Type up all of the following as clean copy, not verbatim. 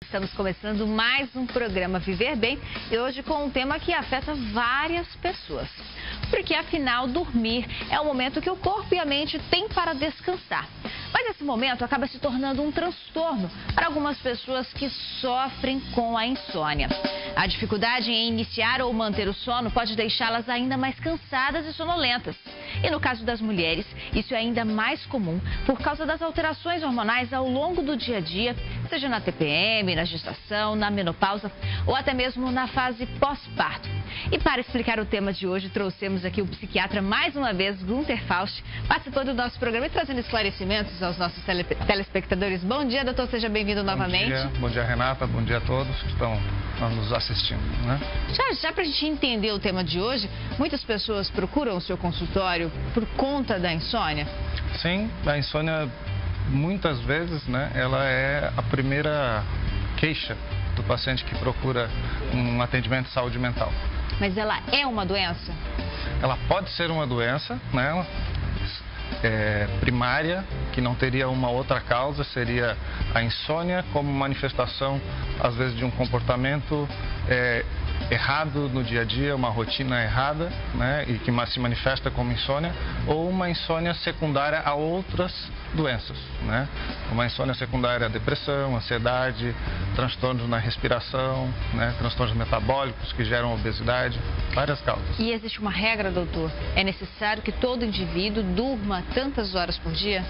Estamos começando mais um programa Viver Bem e hoje com um tema que afeta várias pessoas. Porque afinal, dormir é o momento que o corpo e a mente têm para descansar. Mas esse momento acaba se tornando um transtorno para algumas pessoas que sofrem com a insônia. A dificuldade em iniciar ou manter o sono pode deixá-las ainda mais cansadas e sonolentas. E no caso das mulheres, isso é ainda mais comum por causa das alterações hormonais ao longo do dia a dia, seja na TPM, na gestação, na menopausa ou até mesmo na fase pós-parto. E para explicar o tema de hoje, trouxemos aqui o psiquiatra, mais uma vez, Gunter Faust, participando do nosso programa e trazendo esclarecimentos aos nossos telespectadores. Bom dia, doutor, seja bem-vindo novamente. Bom dia, Renata, bom dia a todos que estão nos assistindo, né? Já para a gente entender o tema de hoje, muitas pessoas procuram o seu consultório por conta da insônia? Sim, a insônia, muitas vezes, né, ela é a primeira queixa do paciente que procura um atendimento de saúde mental. Mas ela é uma doença? Ela pode ser uma doença, né, primária, que não teria uma outra causa, seria a insônia como manifestação, às vezes, de um comportamento errado no dia a dia, uma rotina errada, né, e que se manifesta como insônia, ou uma insônia secundária a outras doenças, né? Uma insônia secundária a depressão, ansiedade, transtornos na respiração, né, transtornos metabólicos que geram obesidade, várias causas. E existe uma regra, doutor? É necessário que todo indivíduo durma tantas horas por dia?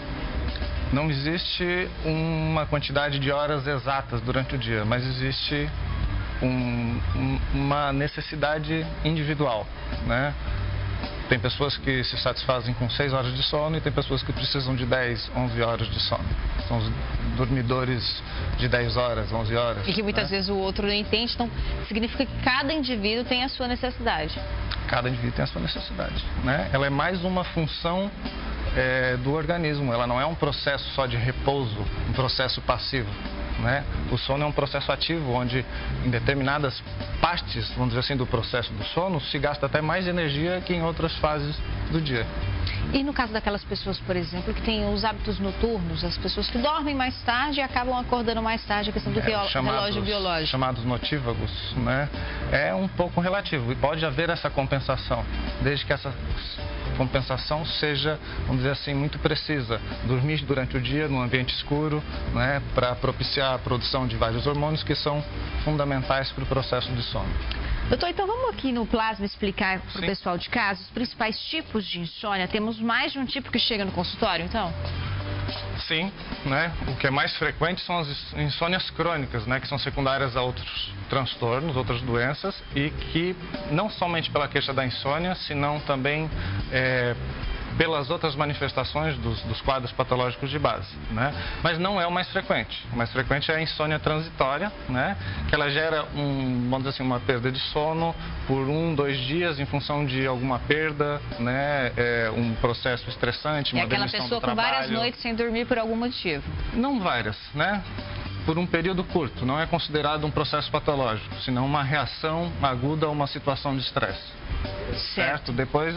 Não existe uma quantidade de horas exatas durante o dia, mas existe uma necessidade individual, né? Tem pessoas que se satisfazem com 6 horas de sono e tem pessoas que precisam de 10, 11 horas de sono. São os dormidores de 10 horas, 11 horas. E que muitas vezes o outro não entende, então significa que cada indivíduo tem a sua necessidade. Cada indivíduo tem a sua necessidade, né? Ela é mais uma função do organismo, ela não é um processo só de repouso, um processo passivo, né? O sono é um processo ativo, onde em determinadas partes, vamos dizer assim, do processo do sono, se gasta até mais energia que em outras fases do dia. E no caso daquelas pessoas, por exemplo, que têm os hábitos noturnos, as pessoas que dormem mais tarde e acabam acordando mais tarde, a questão do relógio biológico. Chamados notívagos, né? É um pouco relativo e pode haver essa compensação, desde que essa compensação seja, vamos dizer assim, muito precisa. Dormir durante o dia num ambiente escuro, né, para propiciar a produção de vários hormônios que são fundamentais para o processo de sono. Doutor, então vamos aqui no plasma explicar para o pessoal de casa os principais tipos de insônia. Temos mais de um tipo que chega no consultório, então? Sim, né? O que é mais frequente são as insônias crônicas, né? Que são secundárias a outros transtornos, outras doenças e que não somente pela queixa da insônia, senão também pelas outras manifestações dos quadros patológicos de base, né? Mas não é o mais frequente. O mais frequente é a insônia transitória, né? Que ela gera vamos dizer assim, uma perda de sono por 1, 2 dias em função de alguma perda, né? Um processo estressante, uma demissão do trabalho. É aquela pessoa com várias noites sem dormir por algum motivo? Não várias, né? Por um período curto, não é considerado um processo patológico, senão uma reação aguda a uma situação de estresse. Certo? Depois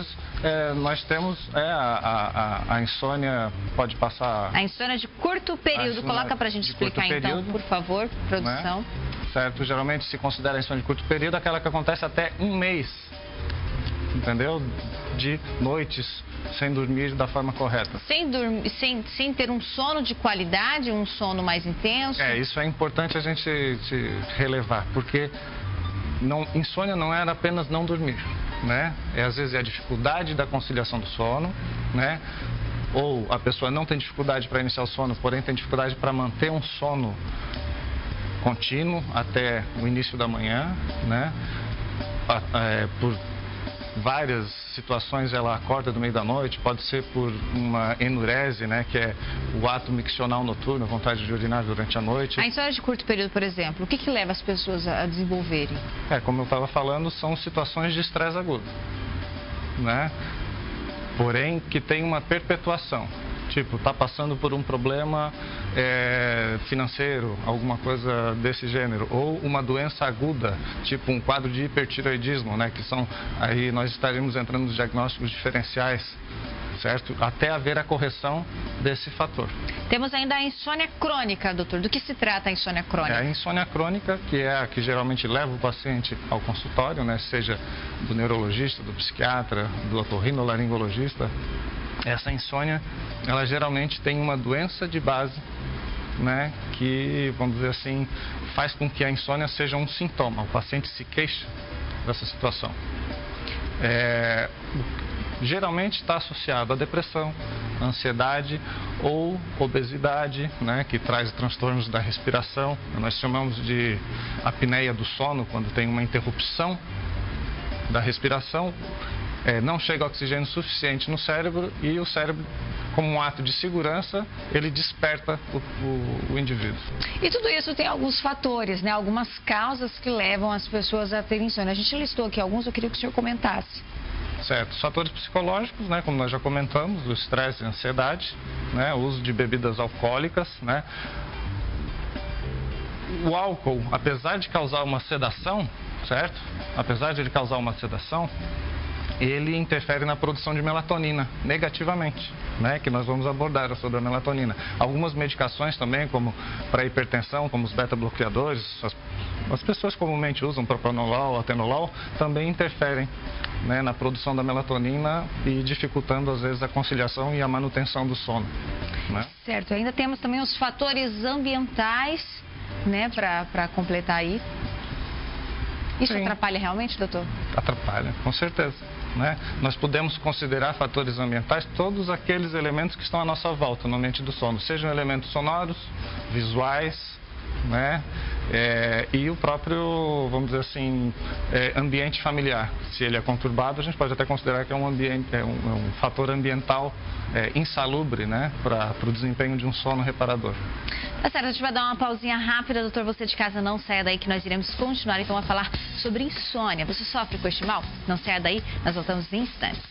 nós temos a insônia, pode passar... A insônia de curto período, coloca pra gente explicar então, por favor, produção. Né? Certo, geralmente se considera a insônia de curto período aquela que acontece até 1 mês, entendeu? De noites sem dormir da forma correta. Sem ter um sono de qualidade, um sono mais intenso? Isso é importante a gente relevar, porque insônia não era apenas não dormir, né? Às vezes é a dificuldade da conciliação do sono, né? Ou a pessoa não tem dificuldade para iniciar o sono, porém tem dificuldade para manter um sono contínuo até o início da manhã, né? Por várias situações ela acorda no meio da noite, pode ser por uma enurese, né, que é o ato miccional noturno, a vontade de urinar durante a noite. A insônia de curto período, por exemplo, o que leva as pessoas a desenvolverem? Como eu estava falando, são situações de estresse agudo, né? Porém, que tem uma perpetuação. Tipo, está passando por um problema financeiro, alguma coisa desse gênero, ou uma doença aguda, tipo um quadro de hipertireoidismo, né, que são, aí nós estaremos entrando nos diagnósticos diferenciais, certo? Até haver a correção desse fator. Temos ainda a insônia crônica, doutor. Do que se trata a insônia crônica? É a insônia crônica, que é a que geralmente leva o paciente ao consultório, né? Seja do neurologista, do psiquiatra, do otorrinolaringologista. Essa insônia, ela geralmente tem uma doença de base, né? Que, vamos dizer assim, faz com que a insônia seja um sintoma. O paciente se queixa dessa situação. Geralmente está associado à depressão, ansiedade ou obesidade, né, que traz transtornos da respiração. Nós chamamos de apneia do sono, quando tem uma interrupção da respiração, não chega oxigênio suficiente no cérebro e o cérebro, como um ato de segurança, ele desperta o indivíduo. E tudo isso tem alguns fatores, né? Algumas causas que levam as pessoas a terem insônia. A gente listou aqui alguns, eu queria que o senhor comentasse. Certo. Os fatores psicológicos, né, como nós já comentamos, o estresse e a ansiedade, né, o uso de bebidas alcoólicas, né. O álcool, apesar de causar uma sedação, certo? Apesar de ele causar uma sedação, ele interfere na produção de melatonina negativamente, né, que nós vamos abordar sobre a melatonina. Algumas medicações também, como para hipertensão, como os beta-bloqueadores, as pessoas comumente usam propranolol, atenolol, também interferem, né, na produção da melatonina e dificultando às vezes a conciliação e a manutenção do sono, né? Certo, ainda temos também os fatores ambientais, né, para completar aí. Isso Sim. atrapalha realmente, doutor? Atrapalha, com certeza, né? Nós podemos considerar fatores ambientais todos aqueles elementos que estão à nossa volta no ambiente do sono, sejam elementos sonoros, visuais, né? E o próprio, vamos dizer assim, ambiente familiar. Se ele é conturbado, a gente pode até considerar que é um fator ambiental insalubre, né, para o desempenho de um sono reparador. Tá certo, a gente vai dar uma pausinha rápida, doutor. Você de casa não saia daí que nós iremos continuar então a falar sobre insônia. Você sofre com este mal? Não saia daí, nós voltamos em instantes.